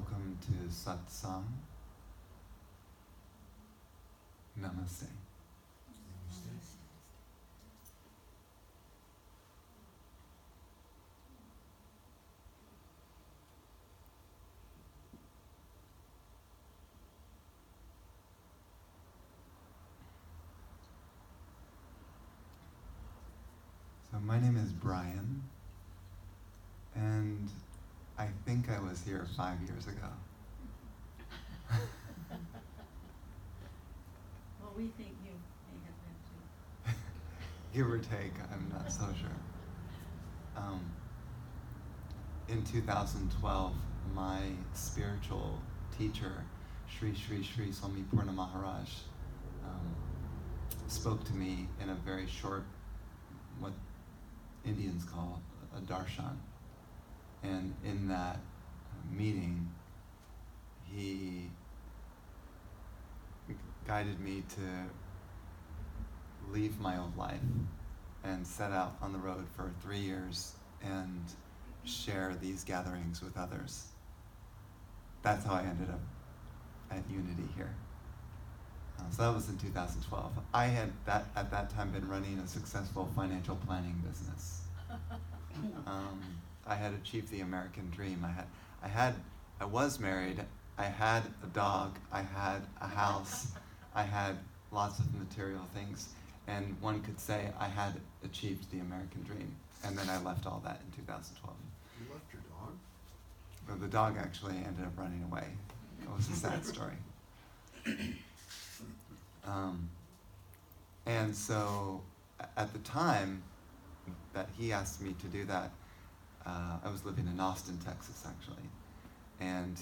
Welcome to Satsang. Namaste. So my name is Brian, and I think I was here 5 years ago. Well, we think you may have been too. Give or take, I'm not so sure. In 2012, my spiritual teacher, Sri Swami Purna Maharaj, spoke to me in a very short, what Indians call a darshan. And in that meeting, he guided me to leave my old life and set out on the road for 3 years and share these gatherings with others. That's how I ended up at Unity here. So that was in 2012. I had at that time been running a successful financial planning business. I had achieved the American dream. I was married. I had a dog. I had a house. I had lots of material things, and one could say I had achieved the American dream. And then I left all that in 2012. You left your dog? Well, the dog actually ended up running away. It was a sad story. And so at the time that he asked me to do that, I was living in Austin, Texas, actually. And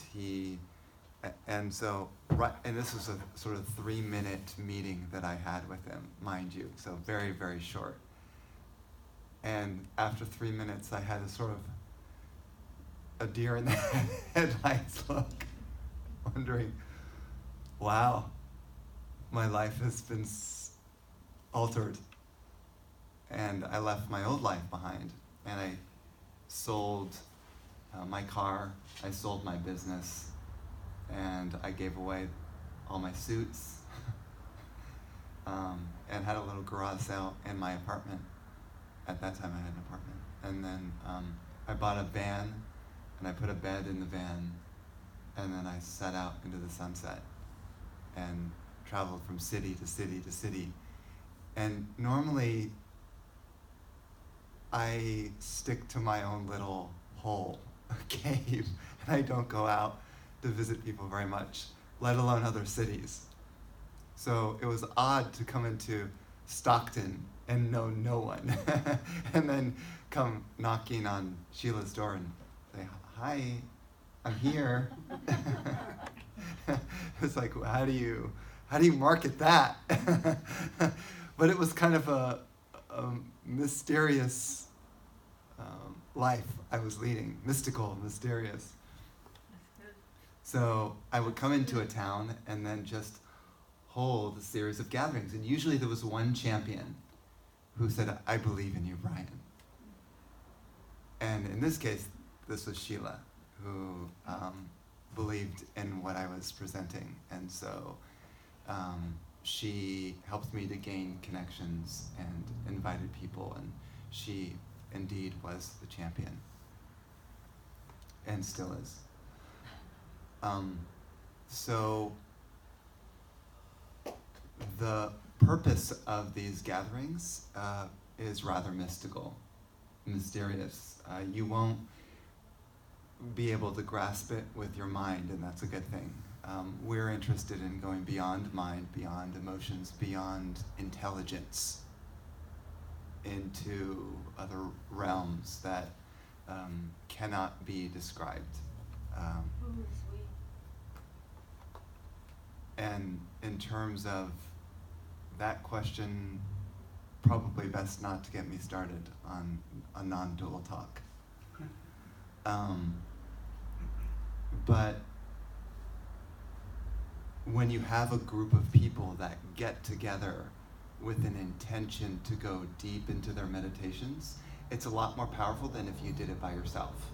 this was a sort of 3-minute meeting that I had with him, mind you, so very, very short. And after 3 minutes, I had a sort of a deer in the headlights look, wondering, wow, my life has been altered. And I left my old life behind, and I sold my car, I sold my business, and I gave away all my suits, and had a little garage sale in my apartment. At that time I had an apartment. And then I bought a van, and I put a bed in the van, and then I set out into the sunset and traveled from city to city to city. And normally I stick to my own little hole, a cave, and I don't go out to visit people very much, let alone other cities. So it was odd to come into Stockton and know no one, and then come knocking on Sheila's door and say, "Hi, I'm here." It's like, how do you market that? But it was kind of a mysterious life I was leading, mystical, mysterious. So I would come into a town and then just hold a series of gatherings. And usually there was one champion who said, "I believe in you, Brian." And in this case, this was Sheila, who believed in what I was presenting. And so she helped me to gain connections and invited people, and she indeed was the champion, and still is. So the purpose of these gatherings is rather mystical, mysterious. You won't be able to grasp it with your mind, and that's a good thing. We're interested in going beyond mind, beyond emotions, beyond intelligence, into other realms that cannot be described. Who is we? And in terms of that question, probably best not to get me started on a non-dual talk. But when you have a group of people that get together with an intention to go deep into their meditations, it's a lot more powerful than if you did it by yourself.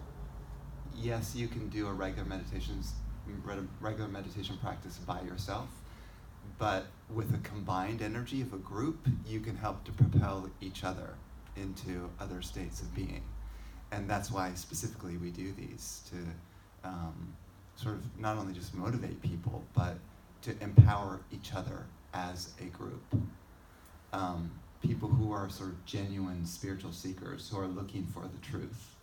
yes, you can do a regular meditation practice by yourself, but with a combined energy of a group, you can help to propel each other into other states of being. And that's why specifically we do these, to sort of not only just motivate people, but to empower each other as a group. People who are sort of genuine spiritual seekers, who are looking for the truth.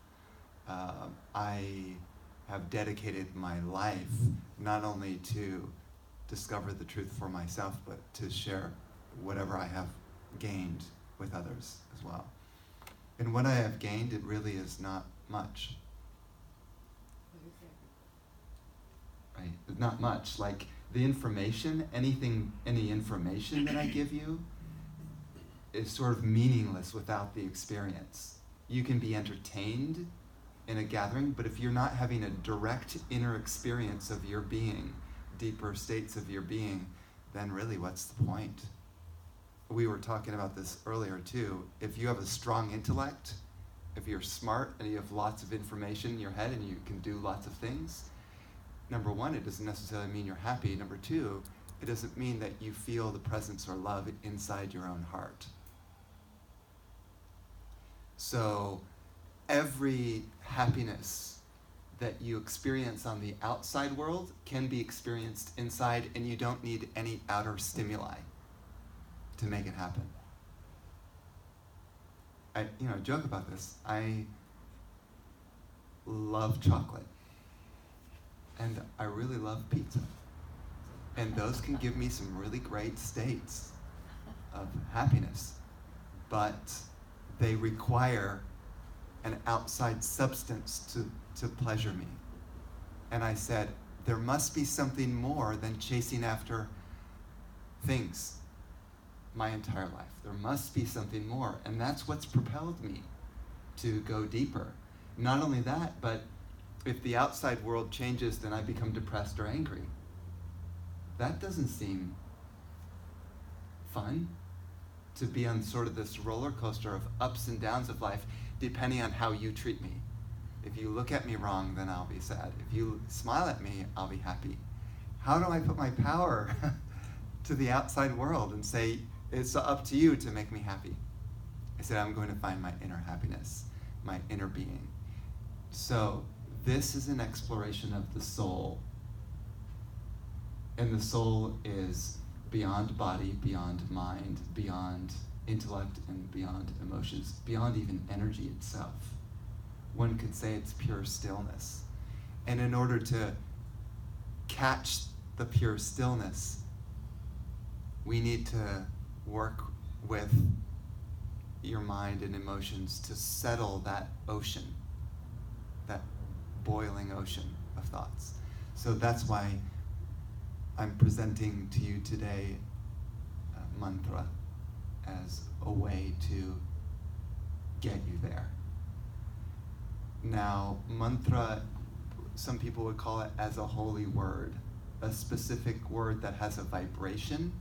I have dedicated my life not only to discover the truth for myself, but to share whatever I have gained with others as well. And what I have gained, it really is not much. Right? It's not much. Like the information, any information that I give you is sort of meaningless without the experience. You can be entertained in a gathering, but if you're not having a direct inner experience of your being, deeper states of your being, then really what's the point? We were talking about this earlier too. If you have a strong intellect, if you're smart and you have lots of information in your head and you can do lots of things, number one, it doesn't necessarily mean you're happy. Number two, it doesn't mean that you feel the presence or love inside your own heart. So every happiness that you experience on the outside world can be experienced inside, and you don't need any outer stimuli to make it happen. I joke about this. I love chocolate, and I really love pizza, and those can give me some really great states of happiness, but they require an outside substance to pleasure me. And I said, there must be something more than chasing after things my entire life. There must be something more. And that's what's propelled me to go deeper. Not only that, but if the outside world changes, then I become depressed or angry. That doesn't seem fun, to be on sort of this roller coaster of ups and downs of life, depending on how you treat me. If you look at me wrong, then I'll be sad. If you smile at me, I'll be happy. How do I put my power to the outside world and say, it's up to you to make me happy? I said, I'm going to find my inner happiness, my inner being. So this is an exploration of the soul. And the soul is beyond body, beyond mind, beyond intellect, and beyond emotions, beyond even energy itself. One could say it's pure stillness. And in order to catch the pure stillness, we need to work with your mind and emotions to settle that ocean, that boiling ocean of thoughts. So that's why I'm presenting to you today mantra as a way to get you there. Now, mantra, some people would call it as a holy word, a specific word that has a vibration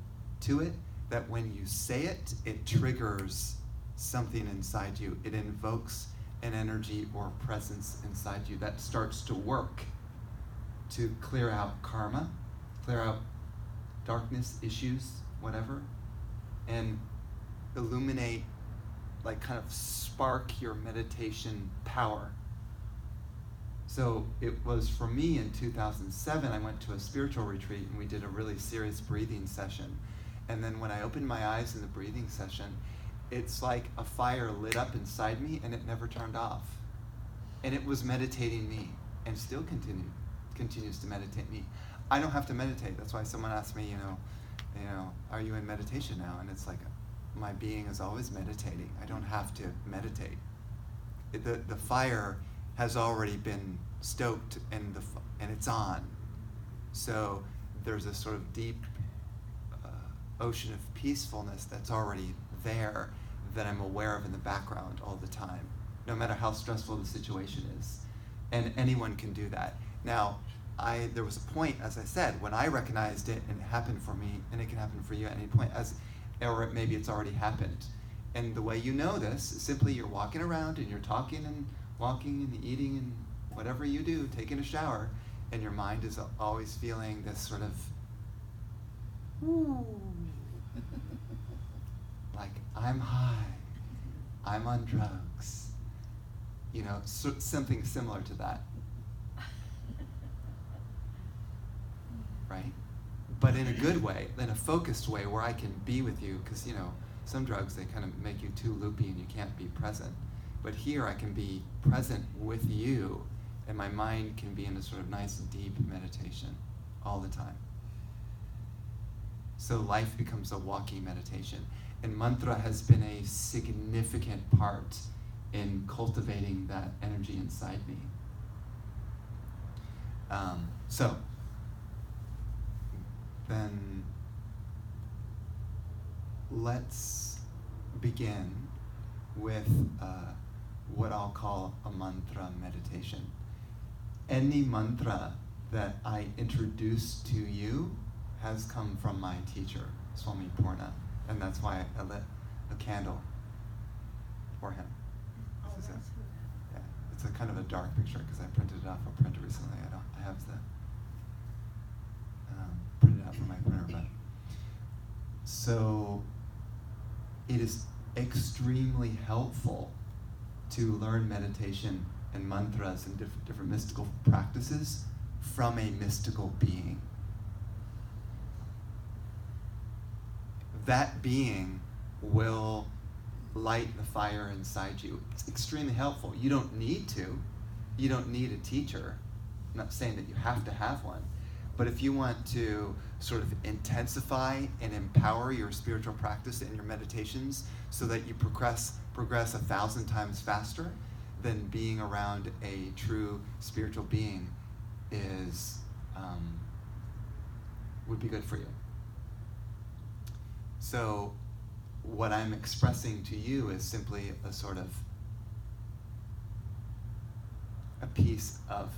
to it, that when you say it, it triggers something inside you. It invokes an energy or presence inside you that starts to work to clear out karma, clear out darkness, issues, whatever, and illuminate, like kind of spark your meditation power. So it was for me in 2007, I went to a spiritual retreat and we did a really serious breathing session. And then when I opened my eyes in the breathing session, it's like a fire lit up inside me and it never turned off. And it was meditating me and still continues to meditate me. I don't have to meditate. That's why someone asked me, are you in meditation now? And it's like, my being is always meditating. I don't have to meditate. The fire has already been stoked and it's on. So there's a sort of deep ocean of peacefulness that's already there that I'm aware of in the background all the time, no matter how stressful the situation is. And anyone can do that. Now, there was a point, as I said, when I recognized it and it happened for me, and it can happen for you at any point, or maybe it's already happened. And the way you know this is simply you're walking around and you're talking and walking and eating and whatever you do, taking a shower, and your mind is always feeling this sort of, woo, like I'm high, I'm on drugs, you know, something similar to that, right? But in a good way, in a focused way where I can be with you, because, you know, some drugs, they kind of make you too loopy and you can't be present. But here I can be present with you, and my mind can be in a sort of nice, deep meditation all the time. So life becomes a walking meditation. And mantra has been a significant part in cultivating that energy inside me. So then let's begin with what I'll call a mantra meditation. Any mantra that I introduce to you has come from my teacher, Swami Purna, and that's why I lit a candle for him. Oh, This is that's it. who that. Yeah, it's a kind of a dark picture because I printed it off a printer recently. I have the printed out from my printer, but so it is extremely helpful to learn meditation and mantras and different mystical practices from a mystical being. That being will light the fire inside you. It's extremely helpful. You don't need to. You don't need a teacher. I'm not saying that you have to have one. But if you want to sort of intensify and empower your spiritual practice and your meditations so that you progress 1,000 times faster, then being around a true spiritual being is would be good for you. So what I'm expressing to you is simply a sort of a piece of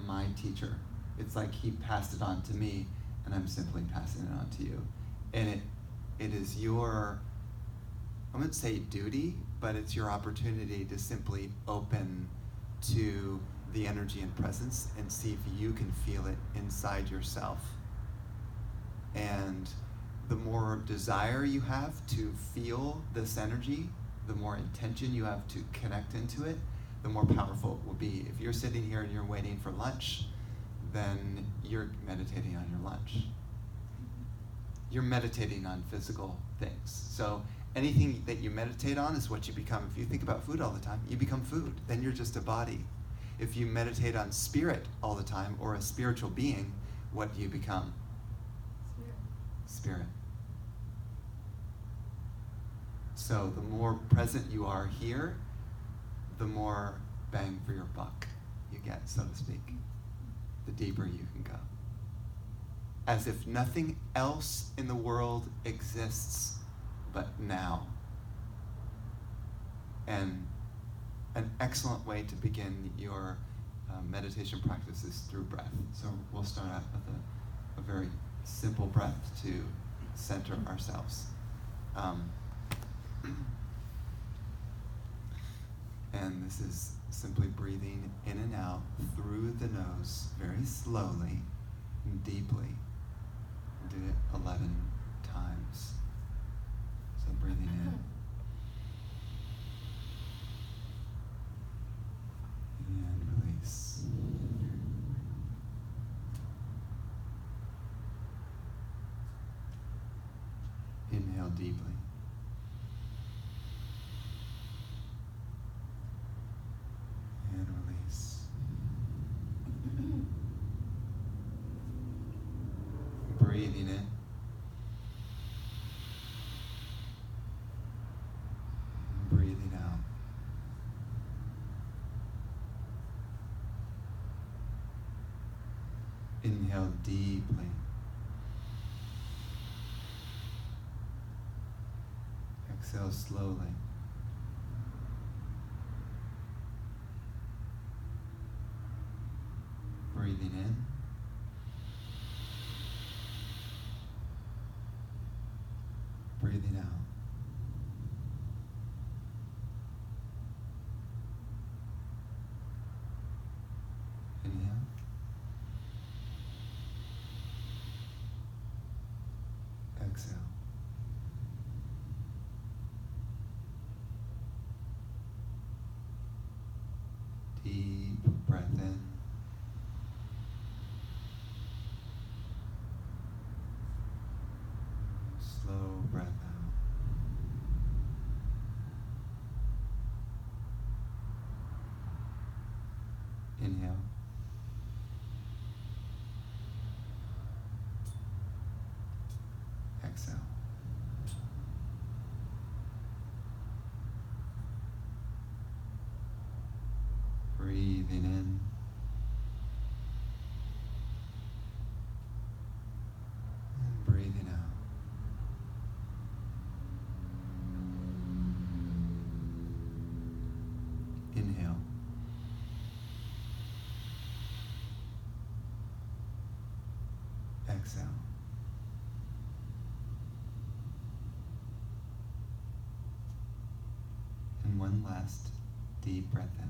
my teacher. It's like he passed it on to me, and I'm simply passing it on to you. And it is your, I wouldn't say duty, but it's your opportunity to simply open to the energy and presence and see if you can feel it inside yourself. And the more desire you have to feel this energy, the more intention you have to connect into it, the more powerful it will be. If you're sitting here and you're waiting for lunch, then you're meditating on your lunch. You're meditating on physical things. So anything that you meditate on is what you become. If you think about food all the time, you become food. Then you're just a body. If you meditate on spirit all the time, or a spiritual being, what do you become? Spirit. So the more present you are here, the more bang for your buck you get, so to speak. The deeper you can go. As if nothing else in the world exists but now. And an excellent way to begin your meditation practice is through breath. So we'll start out with a very simple breath to center ourselves. And this is simply breathing in and out through the nose very slowly and deeply. Do it 11 times. So breathing in. And release. Inhale deeply. And release. Breathing in. Breathing out. Inhale deeply. Exhale slowly. Breathing in. Breathing out. Slow breath out. Inhale. Exhale. Breathing in. And breathing out. Inhale. Exhale. And one last deep breath in.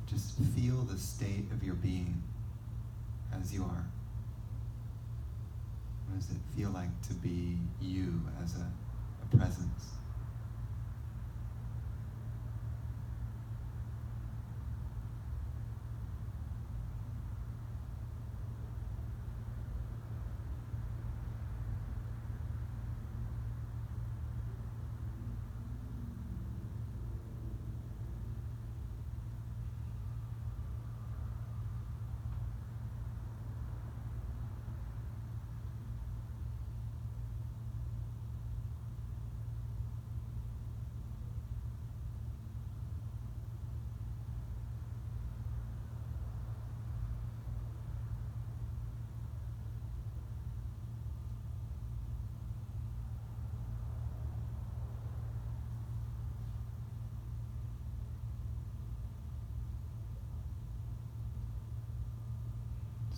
Just feel the state of your being as you are. What does it feel like to be you as a presence?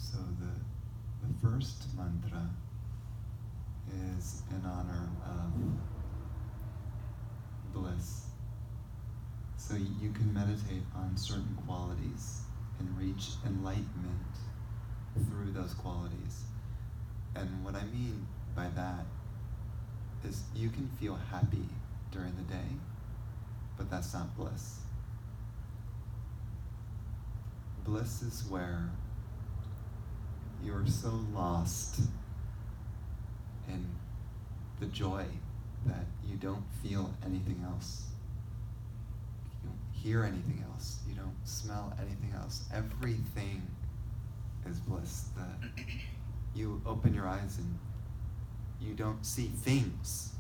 So the first mantra is in honor of bliss. So you can meditate on certain qualities and reach enlightenment through those qualities. And what I mean by that is you can feel happy during the day, but that's not bliss. Bliss is where you're so lost in the joy that you don't feel anything else. You don't hear anything else. You don't smell anything else. Everything is bliss. You open your eyes and you don't see things,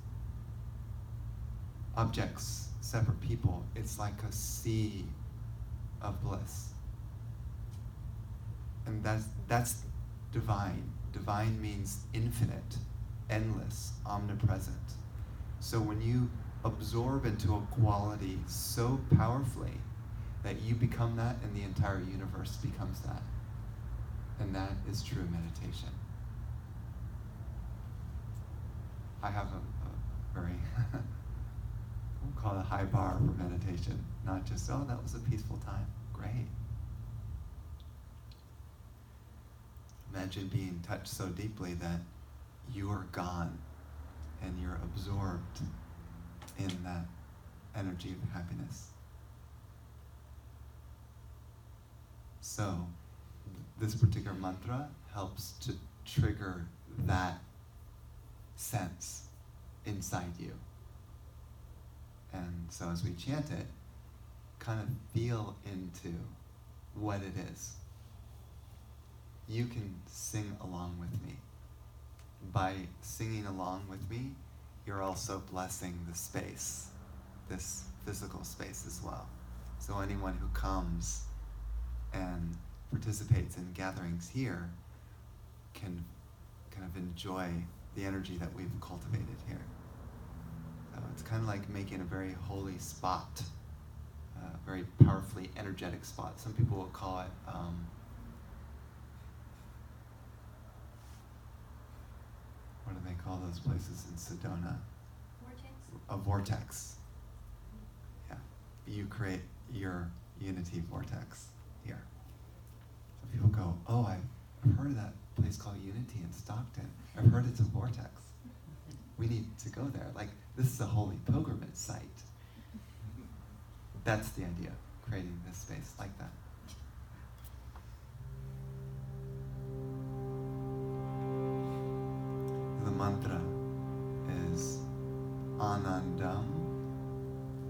objects, separate people. It's like a sea of bliss. And that's divine. Divine means infinite, endless, omnipresent. So when you absorb into a quality so powerfully that you become that and the entire universe becomes that, and that is true meditation. I have a very, we'll call it a high bar for meditation. Not just, oh, that was a peaceful time. Great. Imagine being touched so deeply that you are gone and you're absorbed in that energy of happiness. So, this particular mantra helps to trigger that sense inside you. And so as we chant it, kind of feel into what it is. You can sing along with me. By singing along with me, you're also blessing the space, this physical space as well. So anyone who comes and participates in gatherings here can kind of enjoy the energy that we've cultivated here. It's kind of like making a very holy spot, a very powerfully energetic spot. Some people will call it what do they call those places in Sedona? Vortex? A vortex. Yeah. You create your Unity vortex here. So people go, oh, I've heard of that place called Unity in Stockton. I've heard it's a vortex. We need to go there. Like, This is a holy pilgrimage site. That's the idea, creating this space like that. The mantra is Anandam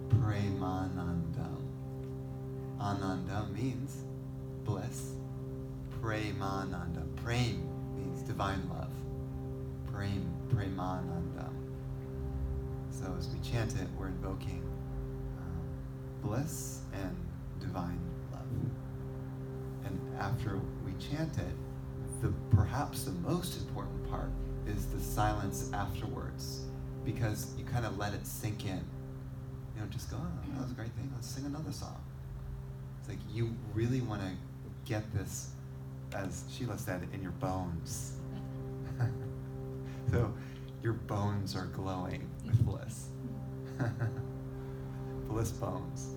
Premanandam. Anandam means bliss. Premanandam. Prem means divine love. Premanandam. So as we chant it, we're invoking bliss and divine love. And after we chant it, perhaps the most important part is the silence afterwards, because you kind of let it sink in. You know, just go, oh, that was a great thing, let's sing another song. It's like you really want to get this, as Sheila said, in your bones. So your bones are glowing with bliss. Bliss bones.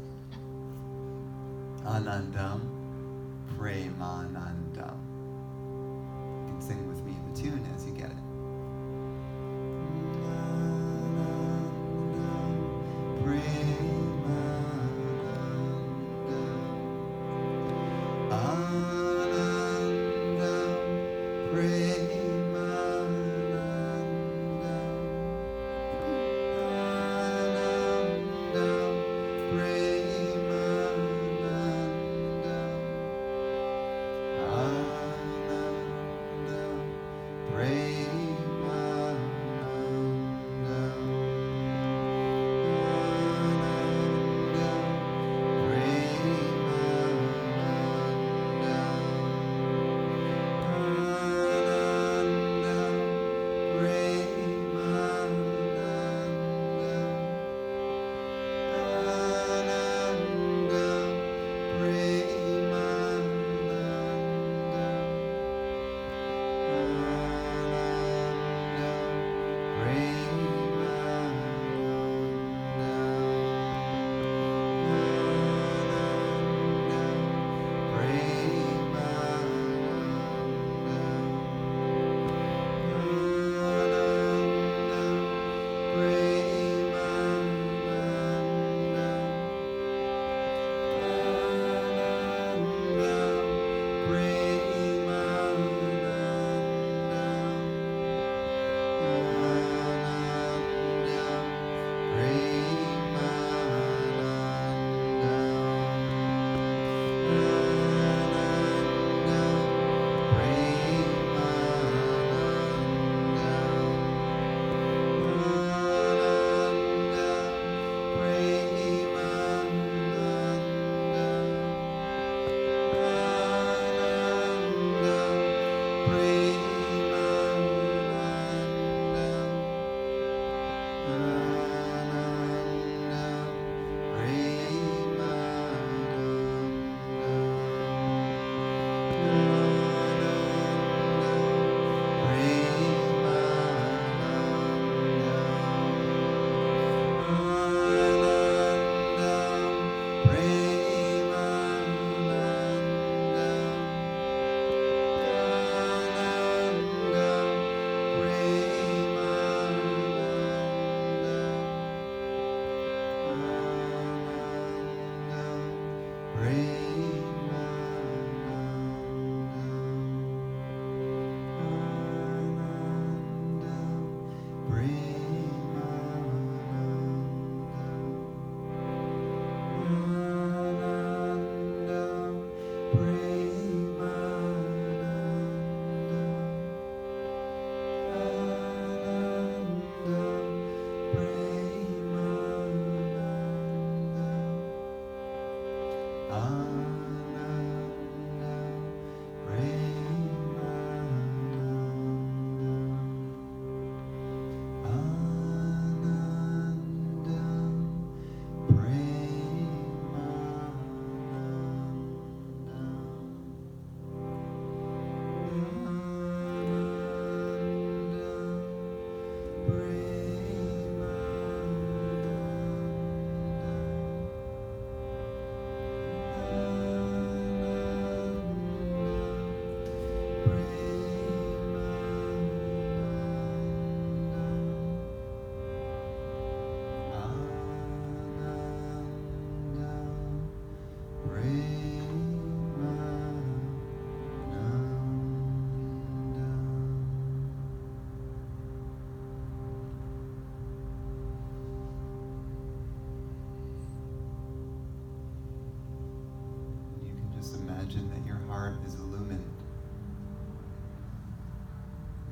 Anandam Premanandam. You can sing with me the tune as you get it.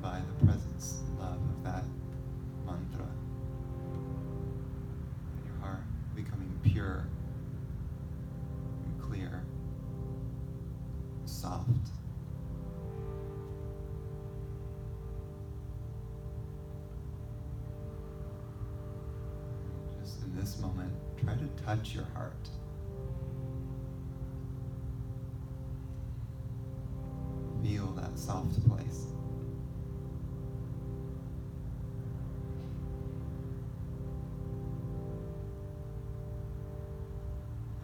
by the presence and love of that mantra. And your heart becoming pure and clear, soft. Just in this moment, try to touch your heart. Feel that soft place.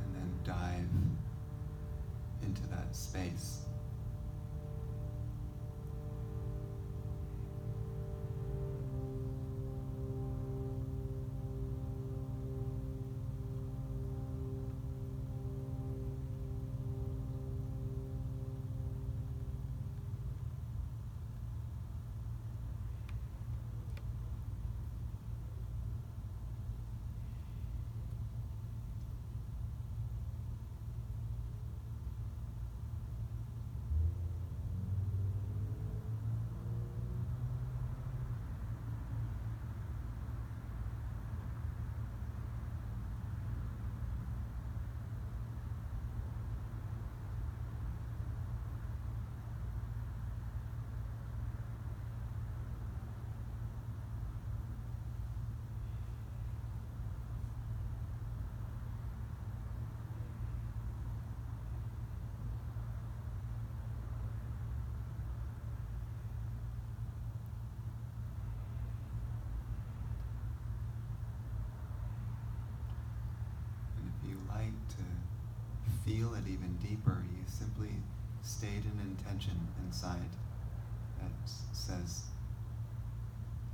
And then dive into that space. Feel it even deeper, you simply state an intention inside that says,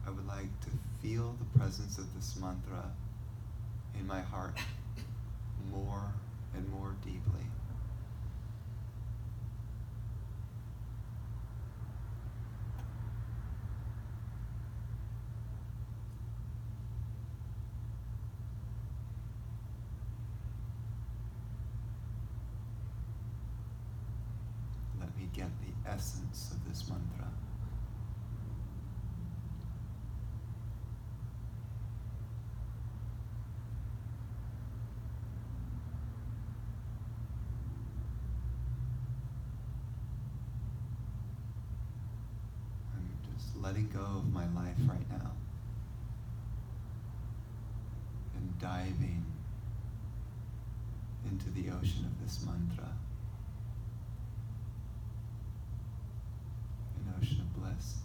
I would like to feel the presence of this mantra in my heart more and more deeply. Get the essence of this mantra. I'm just letting go of my life right now and diving into the ocean of this mantra. Ocean of bliss.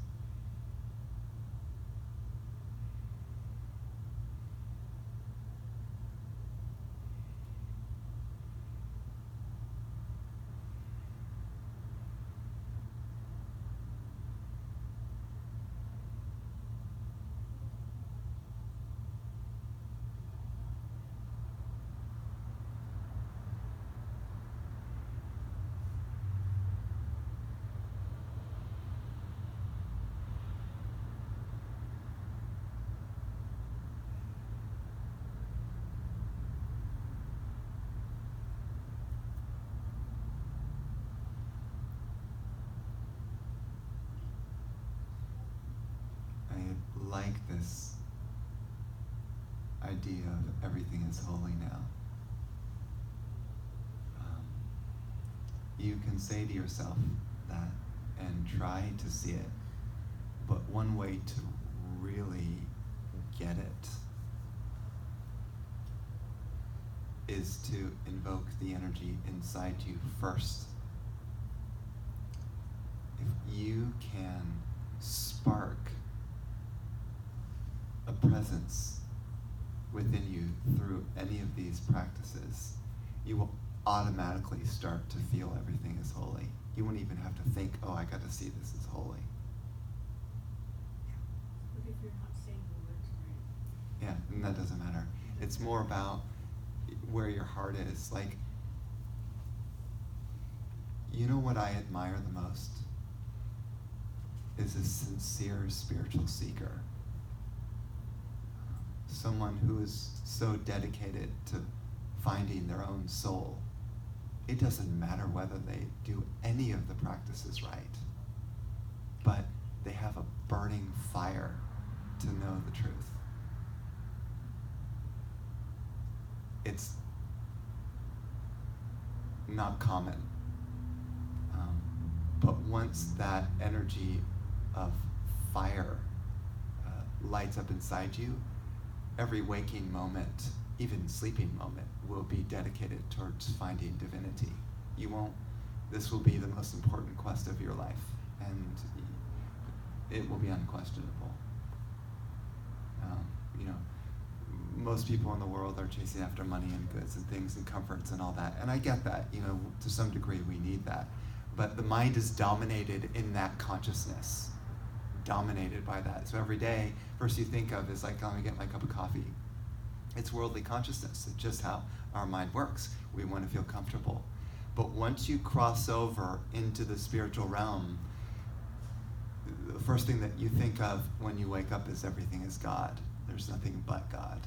Like this idea of everything is holy now. You can say to yourself that and try to see it, but one way to really get it is to invoke the energy inside you first. If you can spark a presence within you through any of these practices, you will automatically start to feel everything is holy. You won't even have to think, oh, I got to see this as holy. What if you're not saying the words right? Yeah, and that doesn't matter. It's more about where your heart is. Like, you know what I admire the most? Is a sincere spiritual seeker. Someone who is so dedicated to finding their own soul. It doesn't matter whether they do any of the practices right, but they have a burning fire to know the truth. It's not common. But once that energy of fire lights up inside you, every waking moment, even sleeping moment, will be dedicated towards finding divinity. This will be the most important quest of your life, and it will be unquestionable. Most people in the world are chasing after money and goods and things and comforts and all that, and I get that. To some degree we need that. But the mind is dominated in that consciousness, dominated by that. So every day, first you think of is like, let me get my cup of coffee. It's worldly consciousness. It's just how our mind works. We want to feel comfortable. But once you cross over into the spiritual realm, the first thing that you think of when you wake up is everything is God. There's nothing but God.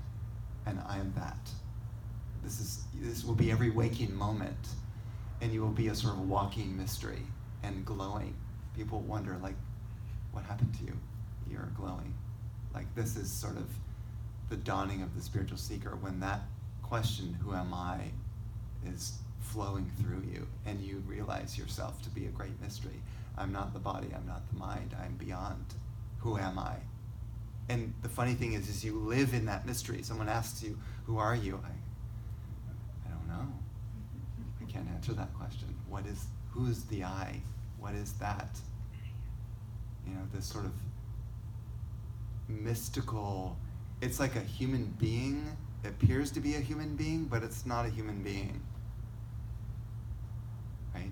And I am that. This will be every waking moment. And you will be a sort of walking mystery and glowing. People wonder, like, what happened to you? You're glowing. Like, this is sort of the dawning of the spiritual seeker, when that question, who am I, is flowing through you, and you realize yourself to be a great mystery. I'm not the body, I'm not the mind, I'm beyond. Who am I? And the funny thing is you live in that mystery. Someone asks you, who are you? I don't know. I can't answer that question. Who's the I? What is that? This sort of mystical, it's like a human being. It appears to be a human being, but it's not a human being. Right?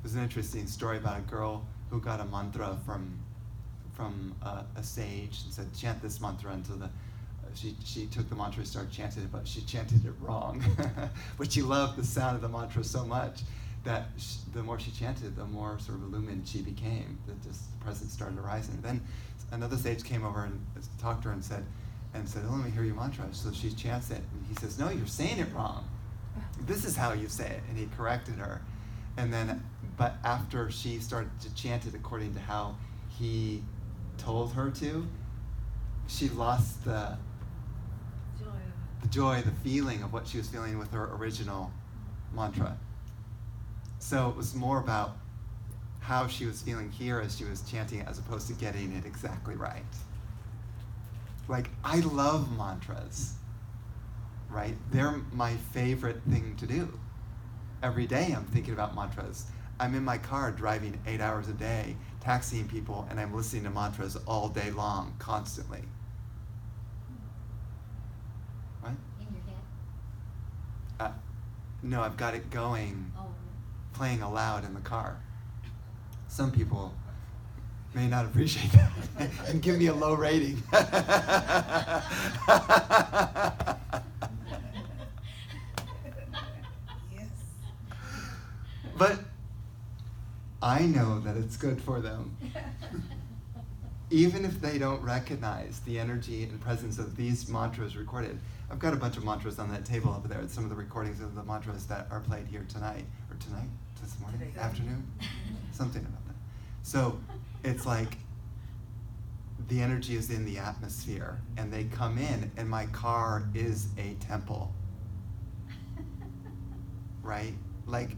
There's an interesting story about a girl who got a mantra from a sage and said, chant this mantra until she took the mantra and started chanting it, but she chanted it wrong. But she loved the sound of the mantra so much that the more she chanted, the more sort of illumined she became. The presence started arising. And then another sage came over and talked to her and said, oh, let me hear your mantra. So she chants it, and he says, no, you're saying it wrong. This is how you say it. And he corrected her. But after she started to chant it according to how he told her to, she lost the joy, the feeling of what she was feeling with her original mantra. So it was more about how she was feeling here as she was chanting it, as opposed to getting it exactly right. Like, I love mantras, right? They're my favorite thing to do. Every day I'm thinking about mantras. I'm in my car driving 8 hours a day, taxiing people, and I'm listening to mantras all day long, constantly. What? In your head? No, I've got it going, Oh. playing aloud in the car. Some people may not appreciate that and give me a low rating. Yes. But I know that it's good for them. Even if they don't recognize the energy and presence of these mantras recorded. I've got a bunch of mantras on that table over there. It's some of the recordings of the mantras that are played here tonight, this morning, Today. afternoon, something about that. So it's like the energy is in the atmosphere, and they come in, and my car is a temple, right? Like,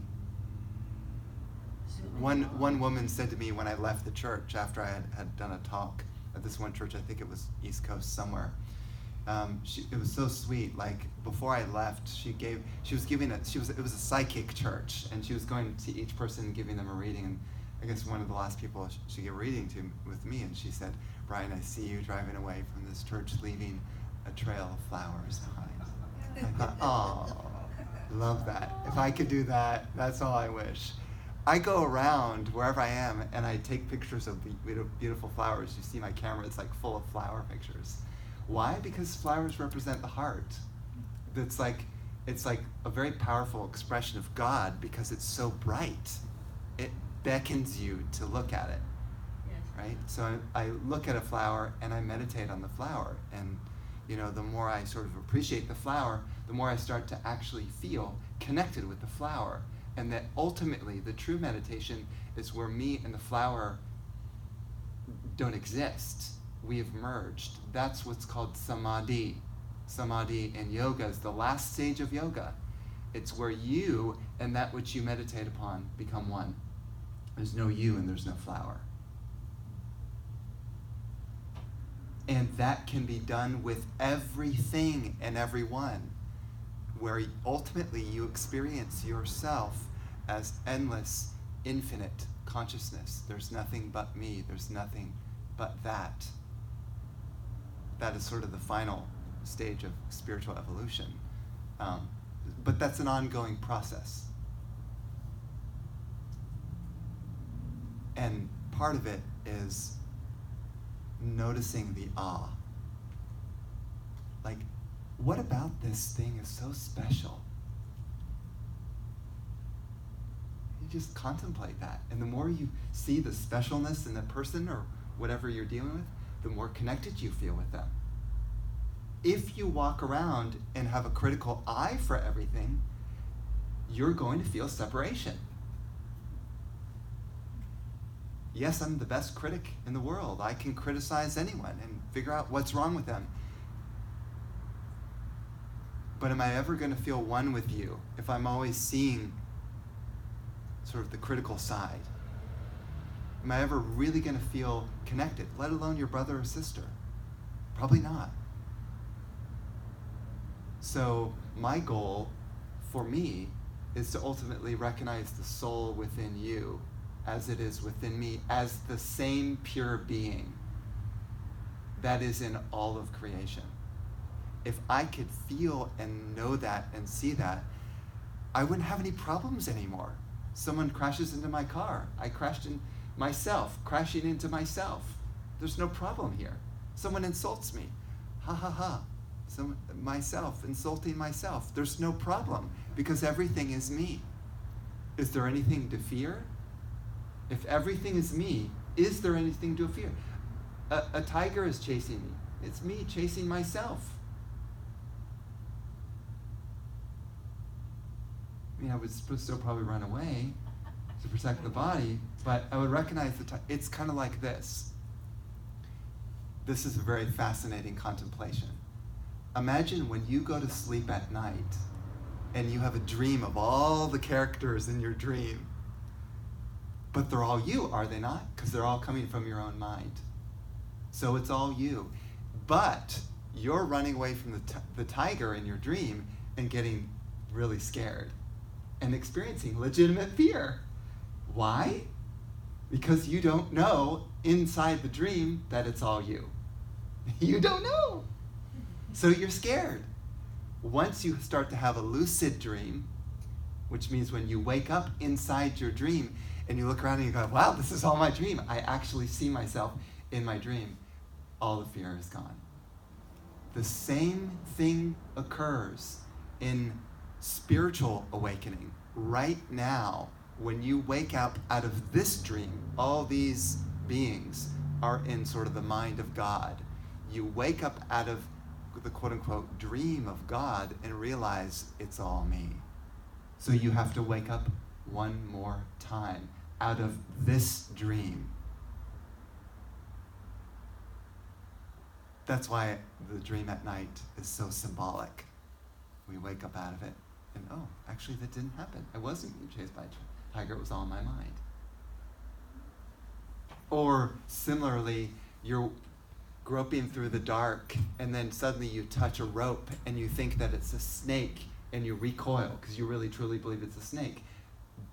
one woman said to me when I left the church after I had done a talk at this one church, I think it was East Coast somewhere. It was so sweet. Like, before I left, it was a psychic church, and she was going to each person and giving them a reading. And I guess one of the last people she gave a reading to with me, and she said, "Brian, I see you driving away from this church, leaving a trail of flowers behind." I thought, oh, love that. If I could do that, that's all I wish. I go around wherever I am, and I take pictures of the beautiful flowers. You see my camera, it's like full of flower pictures. Why? Because flowers represent the heart. It's like a very powerful expression of God, because it's so bright. It beckons you to look at it, Yes. right? So I look at a flower and I meditate on the flower. And the more I sort of appreciate the flower, the more I start to actually feel connected with the flower. And that ultimately the true meditation is where me and the flower don't exist. We have merged. That's what's called samadhi. Samadhi in yoga is the last stage of yoga. It's where you and that which you meditate upon become one. There's no you and there's no flower. And that can be done with everything and everyone, where ultimately you experience yourself as endless, infinite consciousness. There's nothing but me. There's nothing but that. That is sort of the final stage of spiritual evolution. But that's an ongoing process. And part of it is noticing the awe. Like, what about this thing is so special? You just contemplate that. And the more you see the specialness in the person or whatever you're dealing with, the more connected you feel with them. If you walk around and have a critical eye for everything, you're going to feel separation. Yes, I'm the best critic in the world. I can criticize anyone and figure out what's wrong with them. But am I ever going to feel one with you if I'm always seeing sort of the critical side? Am I ever really going to feel connected, let alone your brother or sister? Probably not. So my goal for me is to ultimately recognize the soul within you as it is within me, as the same pure being that is in all of creation. If I could feel and know that and see that, I wouldn't have any problems anymore. Someone crashes into my car. I crashed in myself, crashing into myself. There's no problem here. Someone insults me. Ha ha ha. Myself insulting myself. There's no problem because everything is me. Is there anything to fear? If everything is me, is there anything to fear? A tiger is chasing me. It's me chasing myself. I mean, I would still probably run away to protect the body, but I would recognize it's kind of like this. This is a very fascinating contemplation. Imagine when you go to sleep at night and you have a dream of all the characters in your dream, but they're all you, are they not? Because they're all coming from your own mind. So it's all you. But you're running away from the tiger in your dream and getting really scared and experiencing legitimate fear. Why? Because you don't know inside the dream that it's all you. You don't know. So you're scared. Once you start to have a lucid dream, which means when you wake up inside your dream and you look around and you go, wow, this is all my dream. I actually see myself in my dream. All the fear is gone. The same thing occurs in spiritual awakening. Right now, when you wake up out of this dream, all these beings are in sort of the mind of God. You wake up out of the quote-unquote dream of God and realize it's all me. So you have to wake up one more time out of this dream. That's why the dream at night is so symbolic. We wake up out of it and, oh, actually that didn't happen. I wasn't being chased by a tiger, it was all in my mind. Or similarly, you're groping through the dark and then suddenly you touch a rope and you think that it's a snake and you recoil because you really truly believe it's a snake.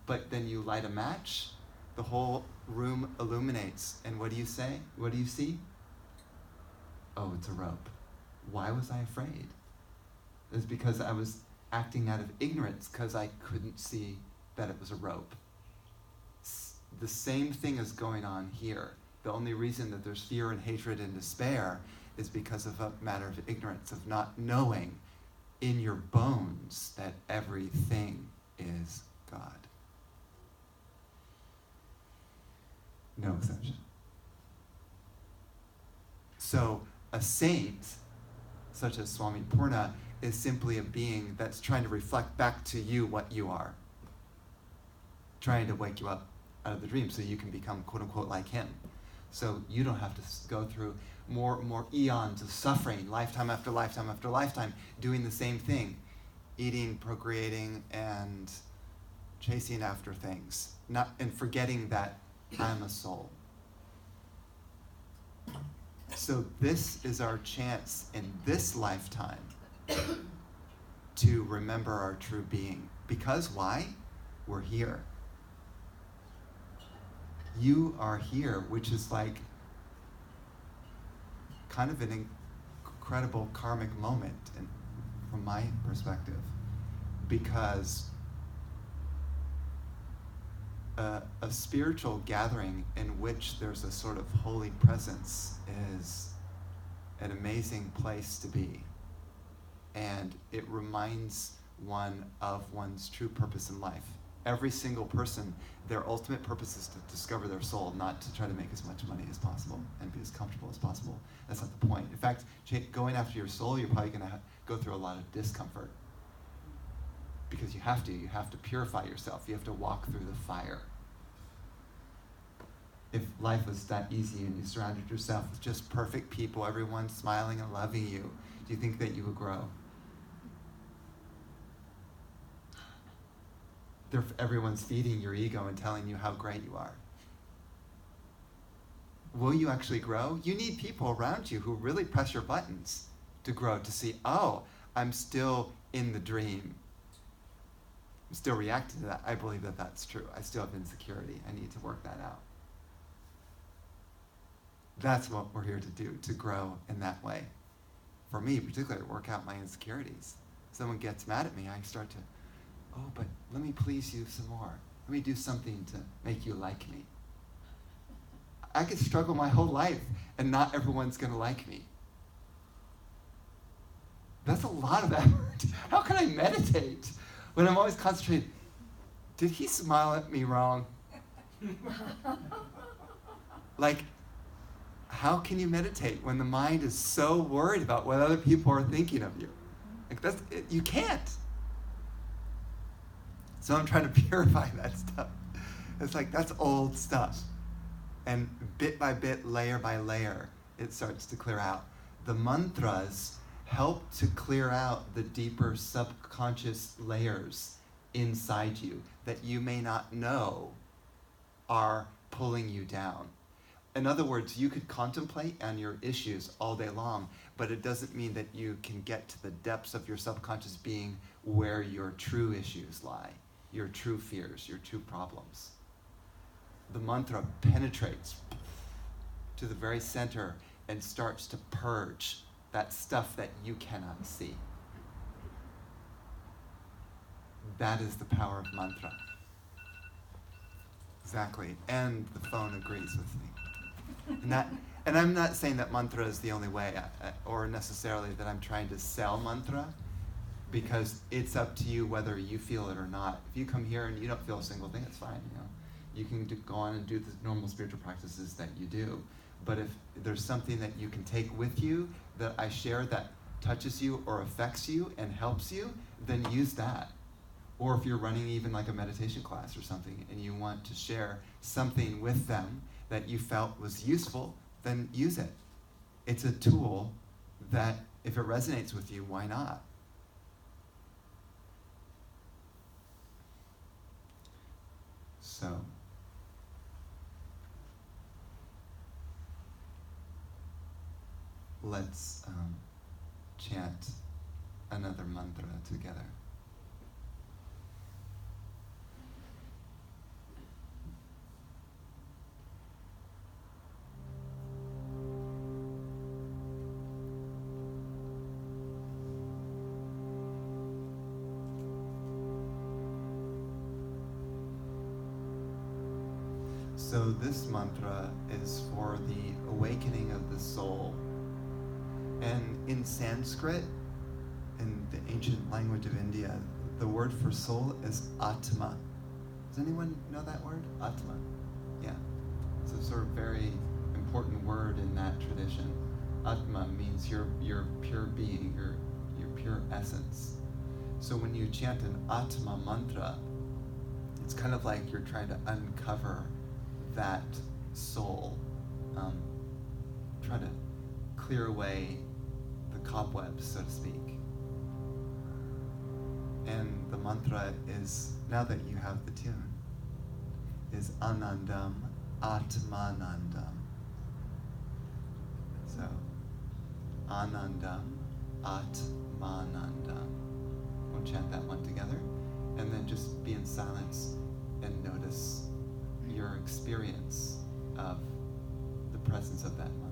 But then you light a match, the whole room illuminates, and what do you say? What do you see? Oh, it's a rope. Why was I afraid? It's because I was acting out of ignorance because I couldn't see that it was a rope. The same thing is going on here. The only reason that there's fear and hatred and despair is because of a matter of ignorance, of not knowing in your bones that everything is God. No exception. So a saint, such as Swami Purna, is simply a being that's trying to reflect back to you what you are. Trying to wake you up out of the dream so you can become quote unquote like him. So you don't have to go through more eons of suffering, lifetime after lifetime after lifetime, doing the same thing, eating, procreating, and chasing after things, and forgetting that I'm a soul. So this is our chance in this lifetime to remember our true being. Because why? We're here. You are here, which is like kind of an incredible karmic moment from my perspective, because a spiritual gathering in which there's a sort of holy presence is an amazing place to be. And it reminds one of one's true purpose in life. Every single person, their ultimate purpose is to discover their soul, not to try to make as much money as possible and be as comfortable as possible. That's not the point. In fact, going after your soul, you're probably going to go through a lot of discomfort. Because you have to purify yourself. You have to walk through the fire. If life was that easy and you surrounded yourself with just perfect people, everyone smiling and loving you, do you think that you would grow? Everyone's feeding your ego and telling you how great you are. Will you actually grow? You need people around you who really press your buttons to grow, to see, oh, I'm still in the dream. I'm still reacting to that. I believe that that's true. I still have insecurity. I need to work that out. That's what we're here to do, to grow in that way. For me, particularly, work out my insecurities. Someone gets mad at me, I start to, oh, but let me please you some more. Let me do something to make you like me. I could struggle my whole life and not everyone's going to like me. That's a lot of effort. How can I meditate when I'm always concentrated? Did he smile at me wrong? Like, how can you meditate when the mind is so worried about what other people are thinking of you? Like you can't. So I'm trying to purify that stuff. It's like, that's old stuff. And bit by bit, layer by layer, it starts to clear out. The mantras help to clear out the deeper subconscious layers inside you that you may not know are pulling you down. In other words, you could contemplate on your issues all day long, but it doesn't mean that you can get to the depths of your subconscious being where your true issues lie, your true fears, your true problems. The mantra penetrates to the very center and starts to purge that stuff that you cannot see. That is the power of mantra. Exactly. And the phone agrees with me. And I'm not saying that mantra is the only way, or necessarily that I'm trying to sell mantra, because it's up to you whether you feel it or not. If you come here and you don't feel a single thing, it's fine. You can go on and do the normal spiritual practices that you do. But if there's something that you can take with you that I share that touches you or affects you and helps you, then use that. Or if you're running even like a meditation class or something and you want to share something with them that you felt was useful, then use it. It's a tool that, if it resonates with you, why not? So, let's chant another mantra together. So this mantra is for the awakening of the soul. And in Sanskrit, in the ancient language of India, the word for soul is Atma. Does anyone know that word? Atma. Yeah. It's a sort of very important word in that tradition. Atma means your pure being, your pure essence. So when you chant an Atma mantra, it's kind of like you're trying to uncover that soul try to clear away the cobwebs, so to speak. And the mantra is, now that you have the tune, is Anandam Atmanandam. So, Anandam Atmanandam. We'll chant that one together, and then just be in silence and notice your experience of the presence of that mantra.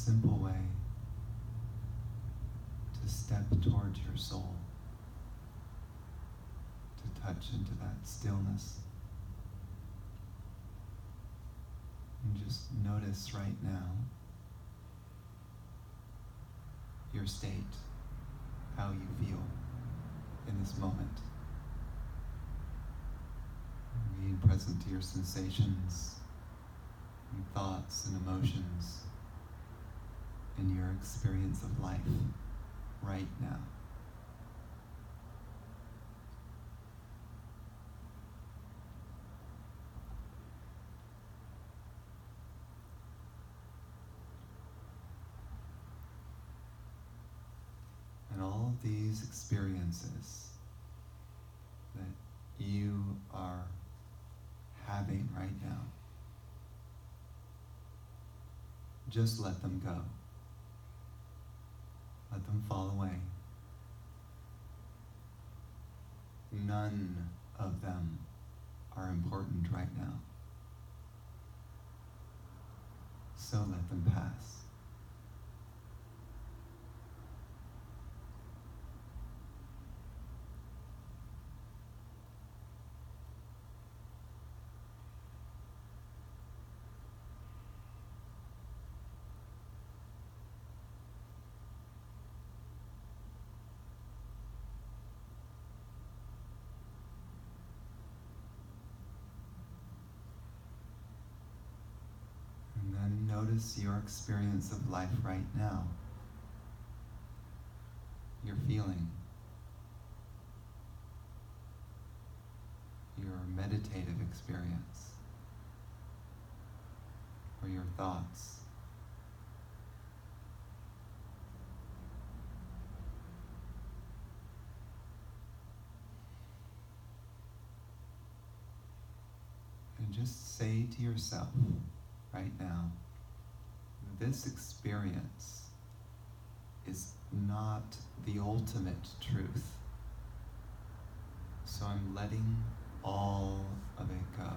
simple way to step towards your soul, to touch into that stillness. And just notice right now your state, how you feel in this moment. Being present to your sensations and thoughts and emotions in your experience of life right now. And all of these experiences that you are having right now, just let them go. Let them fall away. None of them are important right now. So let them pass. Notice your experience of life right now. Your feeling. Your meditative experience. Or your thoughts. And just say to yourself right now, this experience is not the ultimate truth. So I'm letting all of it go.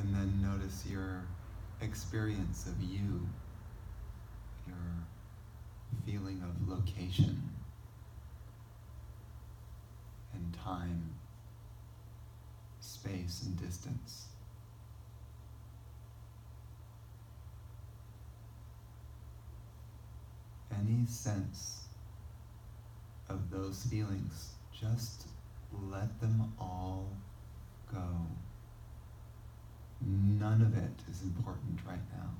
And then notice your experience of you, your feeling of location and time, space and distance. Any sense of those feelings, just let them all go. None of it is important right now.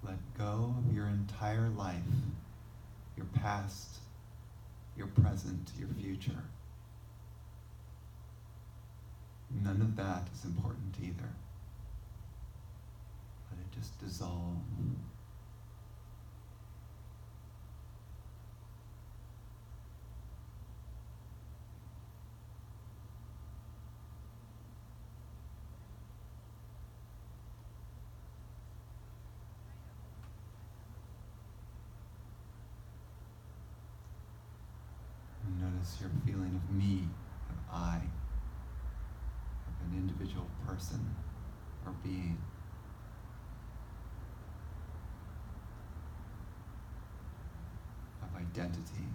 Let go of your entire life, your past, your present, your future. None of that is important either. Let it just dissolve. Notice your feeling of me, of I, of an individual person or being. Of identity.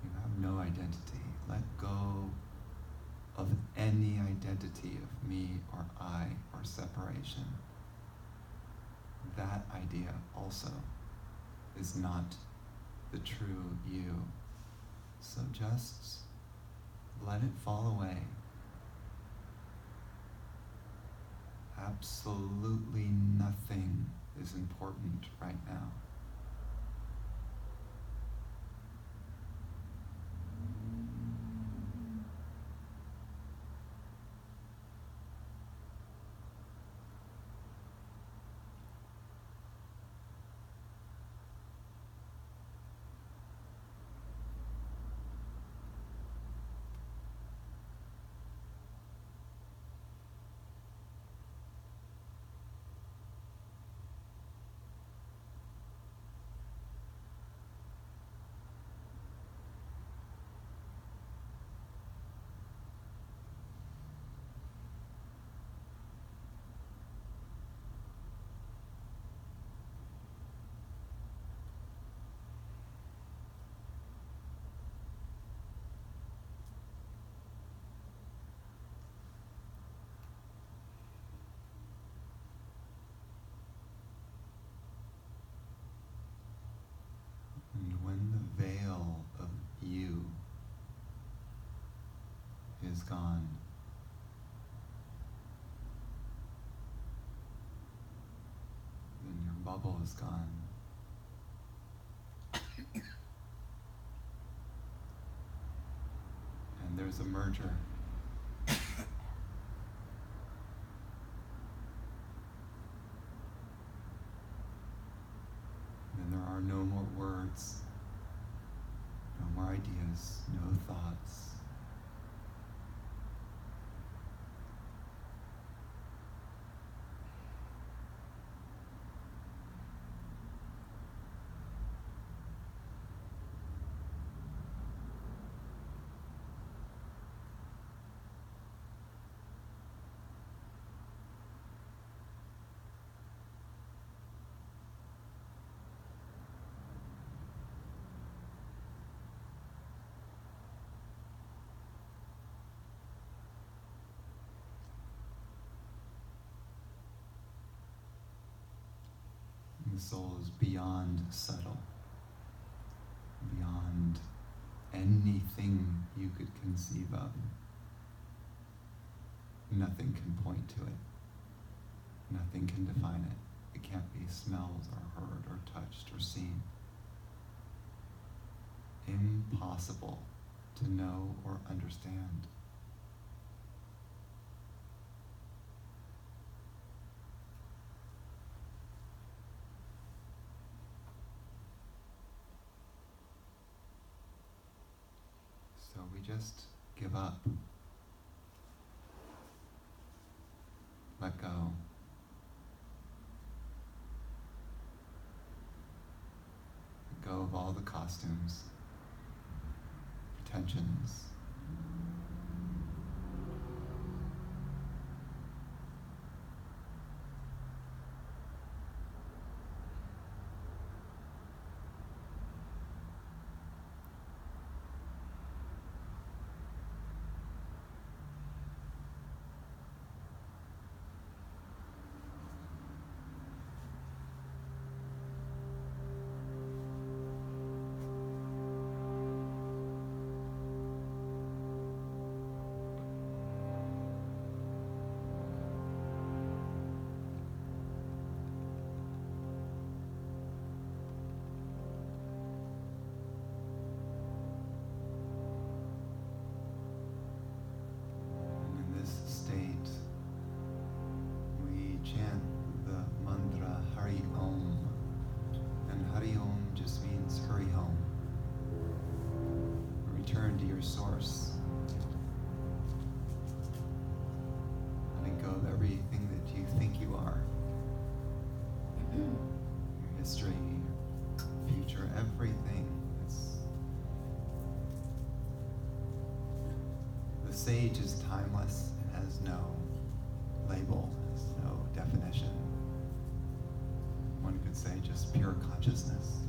You have no identity. Let go of any identity of me or I or separation. That idea also is not the true you. So just let it fall away Absolutely nothing is important right now. And when the veil of you is gone, then your bubble is gone. And there's a merger. Then there are no more words, no more ideas, no thoughts. The soul is beyond subtle, beyond anything you could conceive of. Nothing can point to it. Nothing can define it. It can't be smelled or heard or touched or seen. Impossible to know or understand. So we just give up. Let go. Let go of all the costumes, pretensions. Source. Letting go of everything that you think you are. Your history, your future, everything. The sage is timeless. It has no label, has no definition. One could say just pure consciousness.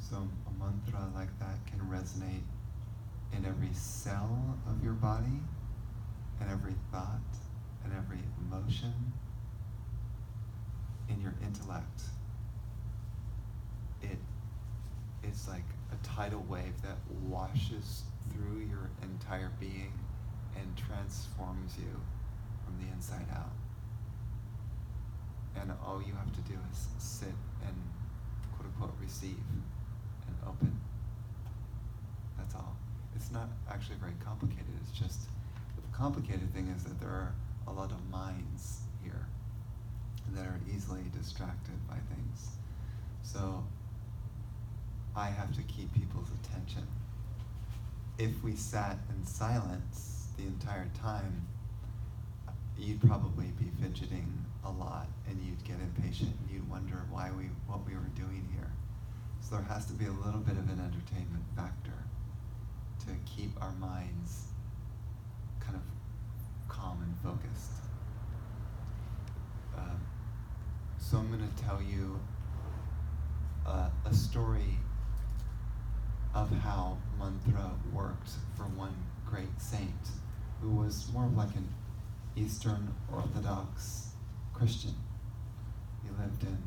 So a mantra like that can resonate in every cell of your body, and every thought, and every emotion, in your intellect. It's like a tidal wave that washes through your entire being and transforms you from the inside out. And all you have to do is sit and quote unquote receive and open. That's all. It's not actually very complicated. It's just, the complicated thing is that there are a lot of minds here that are easily distracted by things. So I have to keep people's attention. If we sat in silence the entire time, you'd probably be fidgeting a lot, and you'd get impatient, and you'd wonder what we were doing here. So there has to be a little bit of an entertainment factor to keep our minds kind of calm and focused. So I'm going to tell you a story of how mantra worked for one great saint who was more of like an Eastern Orthodox Christian. He lived in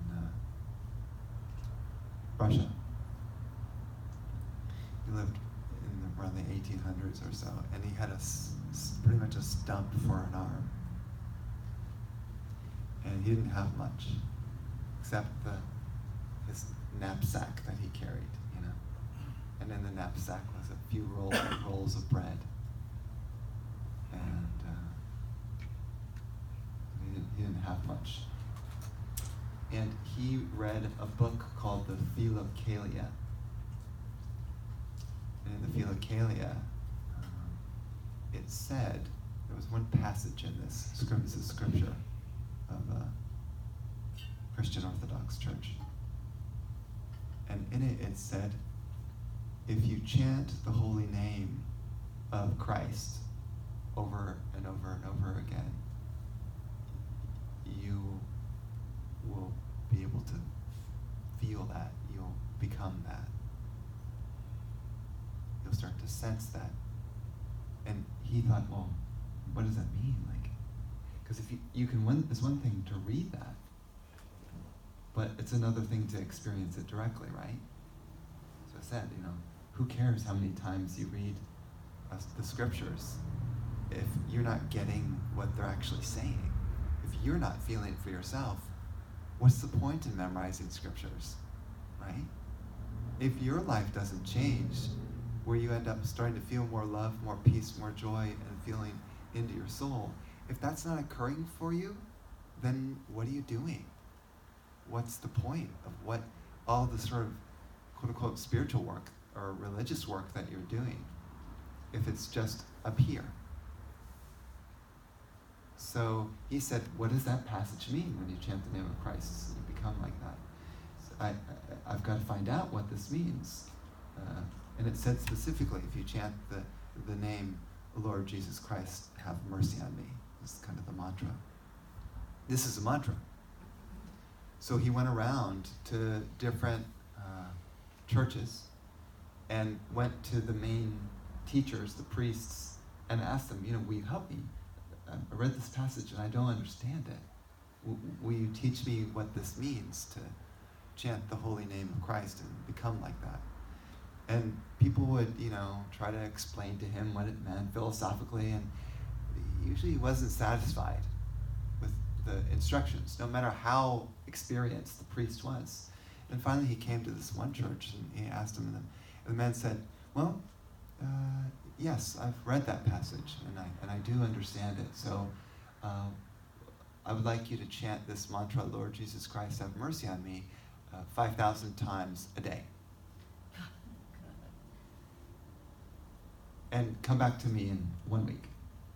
Russia. He lived in around the 1800s or so, and he had pretty much a stump for an arm. And he didn't have much, except his knapsack that he carried, you know. And in the knapsack was a few rolls of bread. And he didn't have much. And he read a book called the Philokalia. And in the Philokalia, it said, there was one passage in this scripture of a Christian Orthodox Church. And in it said, if you chant the holy name of Christ over and over and over again, you will be able to feel that. You'll become that. You'll start to sense that. And he thought, well, what does that mean? Because if you can, it's one thing to read that, but it's another thing to experience it directly, right? So I said, who cares how many times you read the scriptures if you're not getting what they're actually saying? If you're not feeling it for yourself, what's the point in memorizing scriptures, right? If your life doesn't change, where you end up starting to feel more love, more peace, more joy, and feeling into your soul, if that's not occurring for you, then what are you doing? What's the point of what all the sort of quote-unquote spiritual work or religious work that you're doing if it's just up here? So he said, what does that passage mean when you chant the name of Christ? You become like that. So I've got to find out what this means. And it said specifically, if you chant the name, Lord Jesus Christ, have mercy on me. This is kind of the mantra. This is a mantra. So he went around to different churches and went to the main teachers, the priests, and asked them, will you help me? I read this passage and I don't understand it. Will you teach me what this means to chant the holy name of Christ and become like that? And people would, try to explain to him what it meant philosophically, and usually he wasn't satisfied with the instructions, no matter how experienced the priest was. And finally he came to this one church and he asked him, and the man said, well, yes, I've read that passage and I do understand it. So I would like you to chant this mantra, Lord Jesus Christ, have mercy on me, 5,000 times a day. And come back to me in 1 week,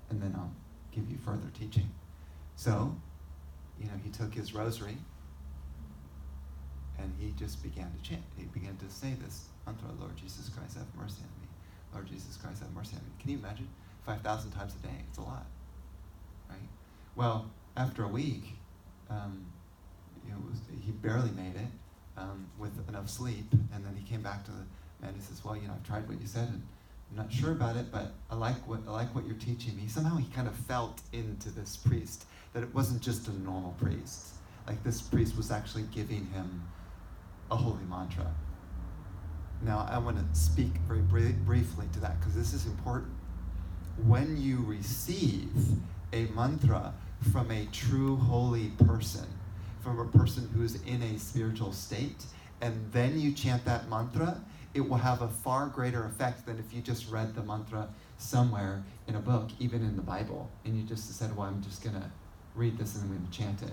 and then I'll give you further teaching. So, he took his rosary, and he just began to chant. He began to say this mantra, Lord Jesus Christ, have mercy on me. Lord Jesus Christ, have mercy on me. Can you imagine? 5,000 times a day. It's a lot, right? Well, after a week, he barely made it, with enough sleep. And then he came back to the man. He says, well, I've tried what you said, and I'm not sure about it, but I like what you're teaching me. Somehow he kind of felt into this priest that it wasn't just a normal priest. Like this priest was actually giving him a holy mantra. Now, I want to speak very briefly to that because this is important. When you receive a mantra from a true holy person, from a person who is in a spiritual state, and then you chant that mantra, it will have a far greater effect than if you just read the mantra somewhere in a book, even in the Bible, and you just said, well, I'm just going to read this and I'm going to chant it.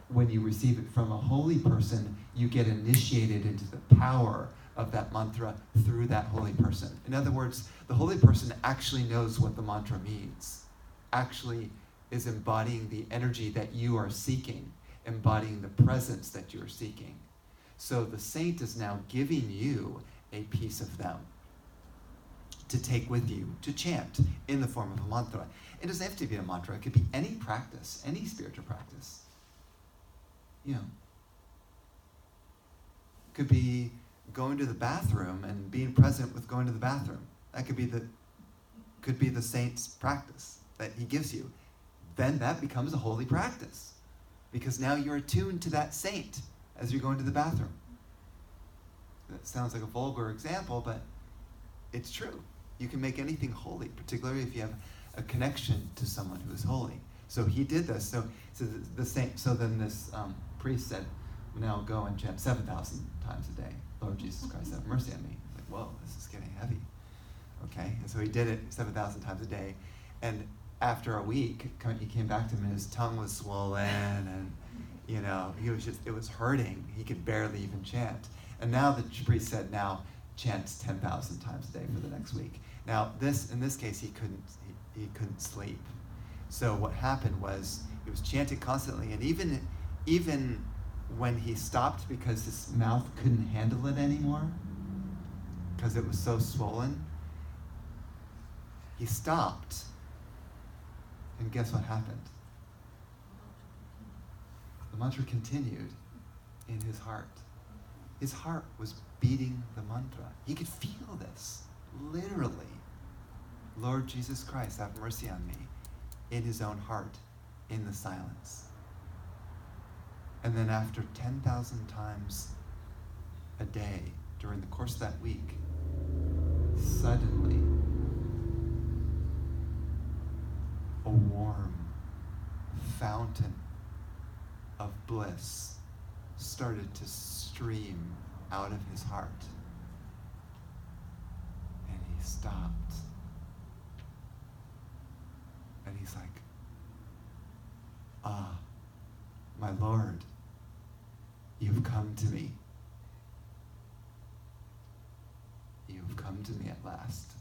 When you receive it from a holy person, you get initiated into the power of that mantra through that holy person. In other words, the holy person actually knows what the mantra means, actually is embodying the energy that you are seeking, embodying the presence that you are seeking. So the saint is now giving you a piece of them to take with you, to chant in the form of a mantra. It doesn't have to be a mantra. It could be any practice, any spiritual practice. Could be going to the bathroom and being present with going to the bathroom. That could be the saint's practice that he gives you. Then that becomes a holy practice because now you're attuned to that saint as you're going to the bathroom. That sounds like a vulgar example, but it's true. You can make anything holy, particularly if you have a connection to someone who is holy. So he did this. So the saint. So then this priest said, "Now go and chant 7,000 times a day. Lord Jesus Christ, have mercy on me." Like, whoa, this is getting heavy. Okay, and so he did it 7,000 times a day, and after a week, he came back to him, and his tongue was swollen, and it was hurting. He could barely even chant. And now the priest said, "Now chant 10,000 times a day for the next week." Now in this case, he couldn't sleep. So what happened was he was chanting constantly, and even when he stopped because his mouth couldn't handle it anymore, because it was so swollen, he stopped. And guess what happened? The mantra continued in his heart. His heart was beating the mantra. He could feel this, literally. Lord Jesus Christ, have mercy on me, in his own heart, in the silence. And then after 10,000 times a day during the course of that week, suddenly a warm fountain of bliss started to stream out of his heart. And he stopped. And he's like, "Ah, my Lord, you've come to me. You've come to me at last.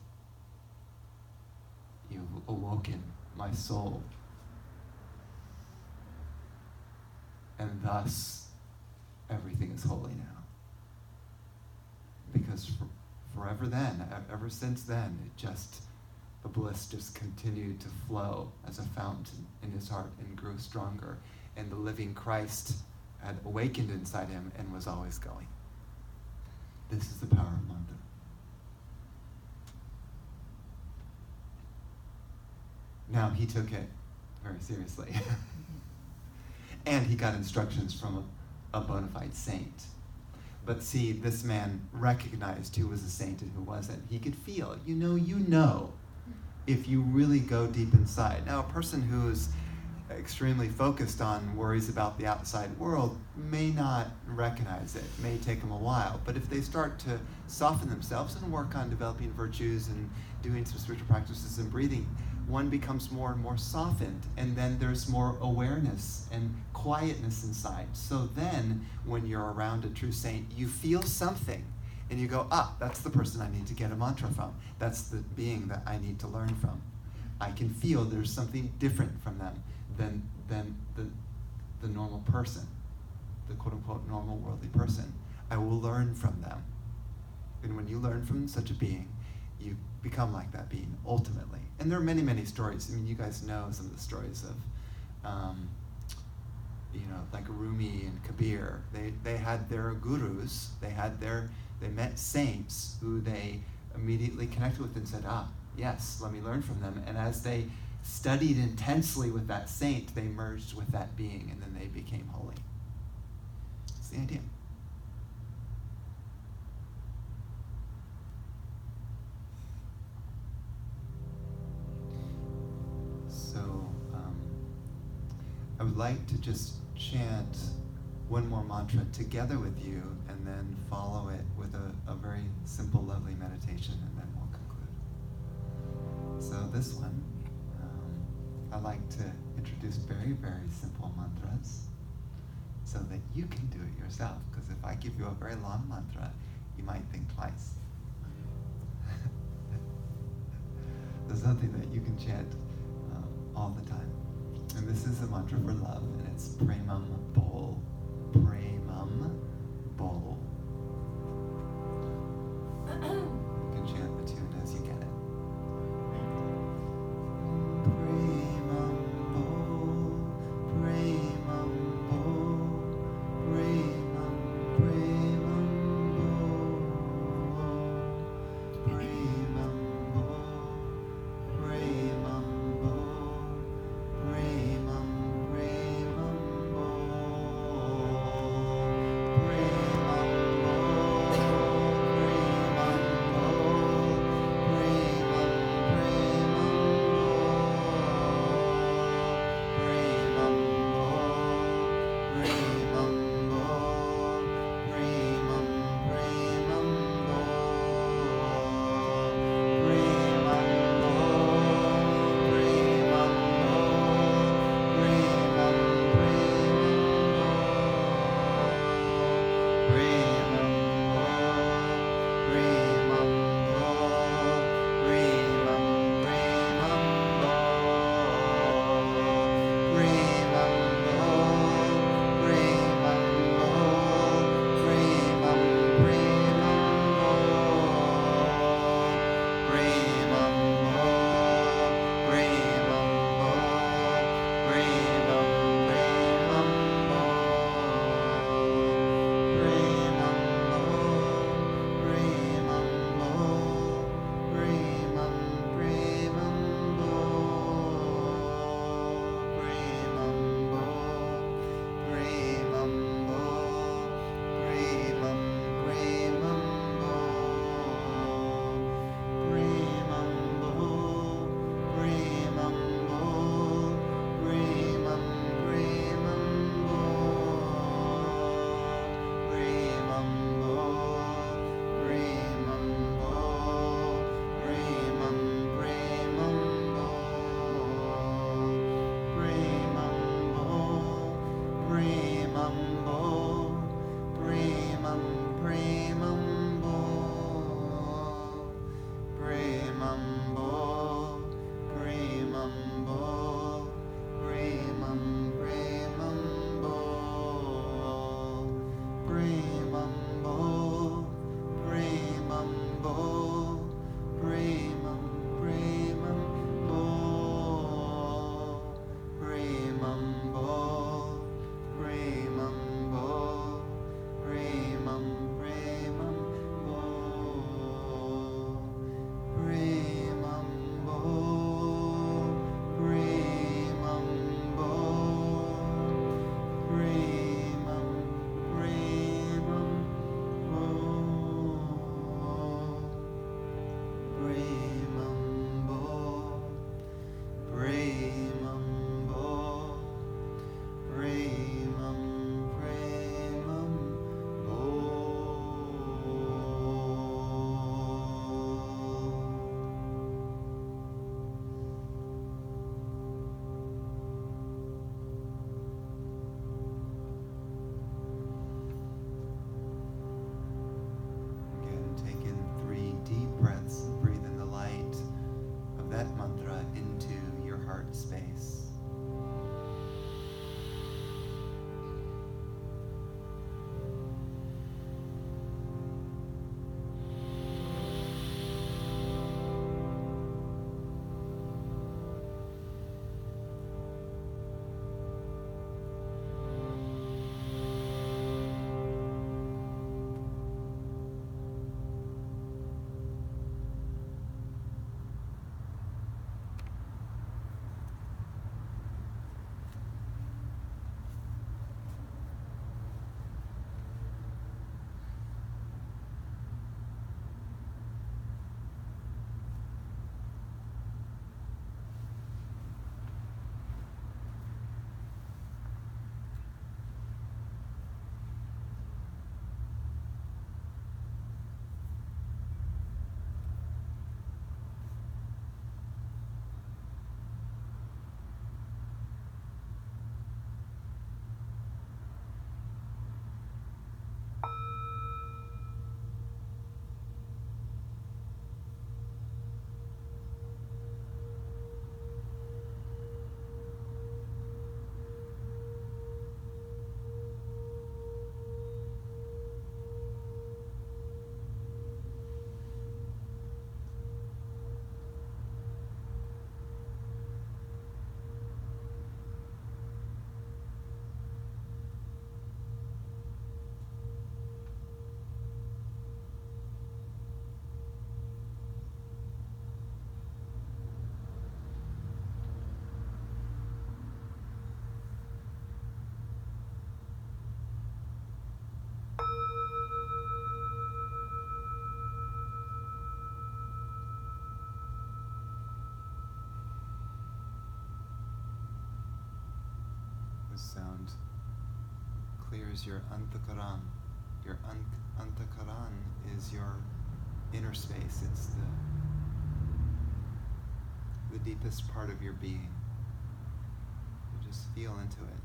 You've awoken my soul. And thus, everything is holy now." Because forever then, ever since then, the bliss just continued to flow as a fountain in his heart and grew stronger. And the living Christ had awakened inside him and was always going. This is the power of mantra. Now, he took it very seriously. And he got instructions from a bona fide saint. But see, this man recognized who was a saint and who wasn't. He could feel, you know, if you really go deep inside. Now, a person who is extremely focused on worries about the outside world may not recognize it. It may take them a while. But if they start to soften themselves and work on developing virtues and doing some spiritual practices and breathing, one becomes more and more softened, and then there's more awareness and quietness inside. So then, when you're around a true saint, you feel something, and you go, that's the person I need to get a mantra from. That's the being that I need to learn from. I can feel there's something different from them than the normal person, the quote-unquote normal worldly person. I will learn from them. And when you learn from such a being, you become like that being, ultimately. And there are many, many stories. I mean, you guys know some of the stories of like Rumi and Kabir. They had their gurus. They met saints who they immediately connected with and said, yes, let me learn from them. And as they studied intensely with that saint, they merged with that being, and then they became holy. That's the idea. So I would like to just chant one more mantra together with you, and then follow it with a very simple, lovely meditation, and then we'll conclude. So this one, I like to introduce very, very simple mantras so that you can do it yourself, because if I give you a very long mantra, you might think twice. There's something that you can chant all the time. And this is a mantra for love, and it's Premam Bol. Premam Bol. You can chant the tune as you get it. Premam Bol, Premam Bol, Premam, Premam Bol, Premam Bol, Premam Bol, Premam, Premam Bol. sound clears your antakaran. Your antakaran is your inner space. It's the deepest part of your being. You just feel into it.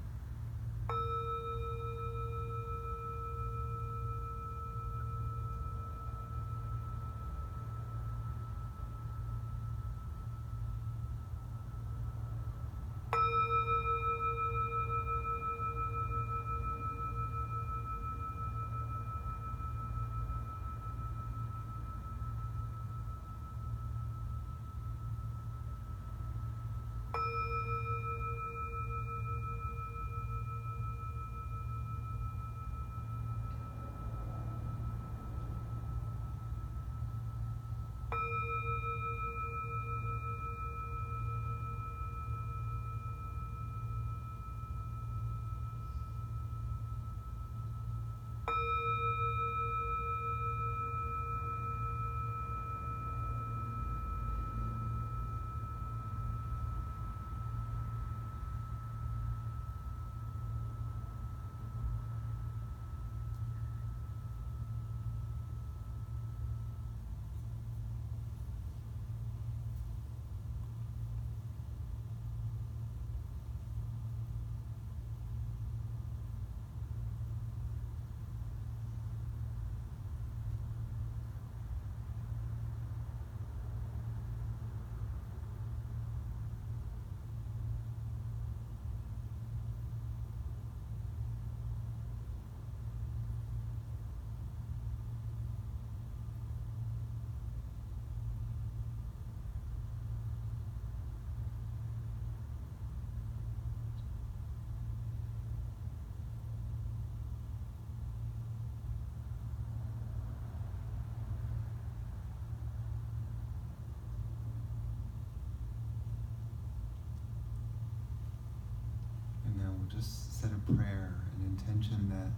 Just set a prayer, an intention that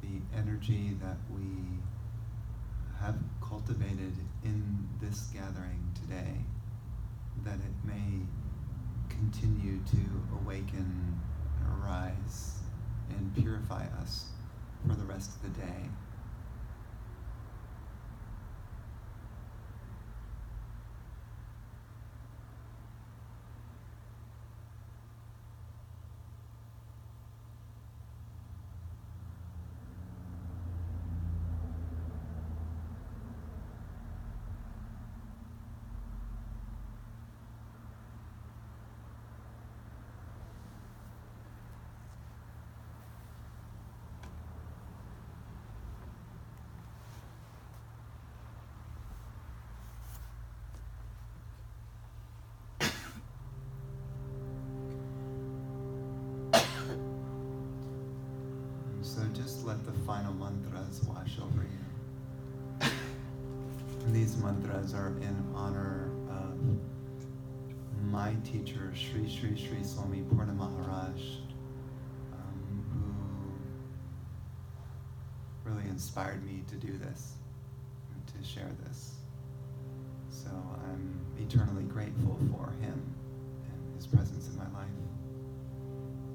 the energy that we have cultivated in this gathering today, that it may continue to awaken, arise, and purify us for the rest of the day. So just let the final mantras wash over you. These mantras are in honor of my teacher, Sri Sri Sri Swami Purna Maharaj, who really inspired me to do this, to share this. So I'm eternally grateful for him and his presence in my life,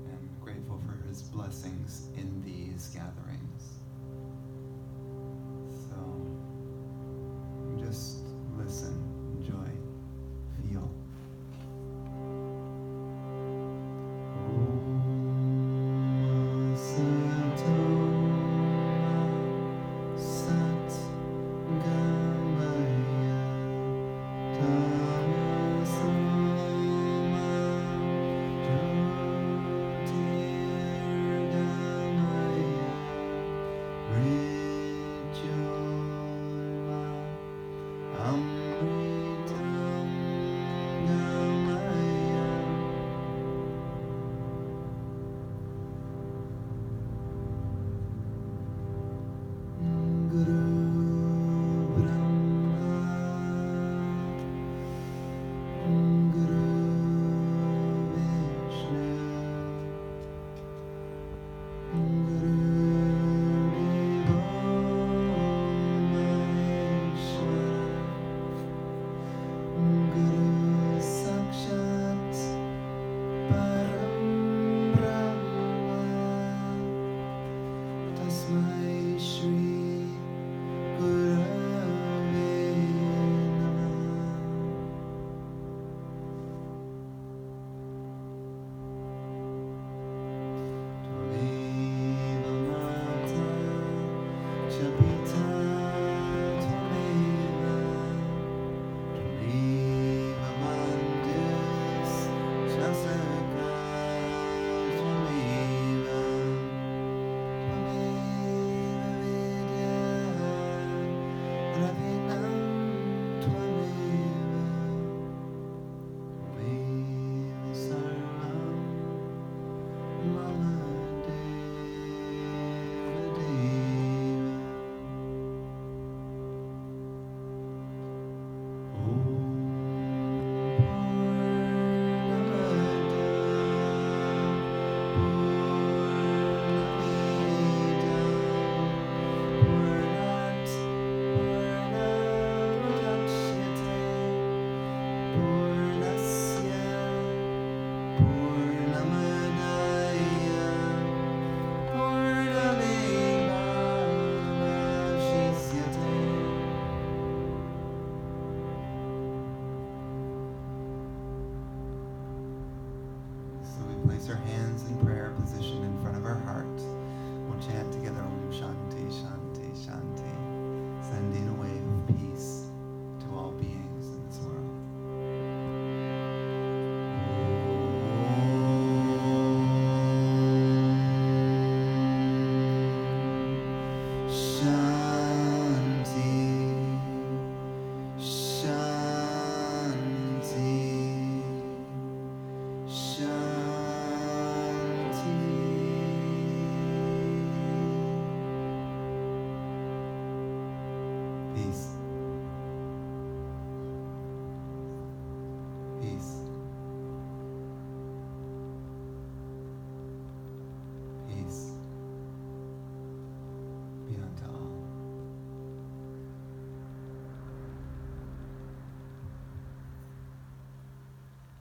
and grateful for his blessings in these gatherings. So just listen, enjoy, feel. your hands in prayer position.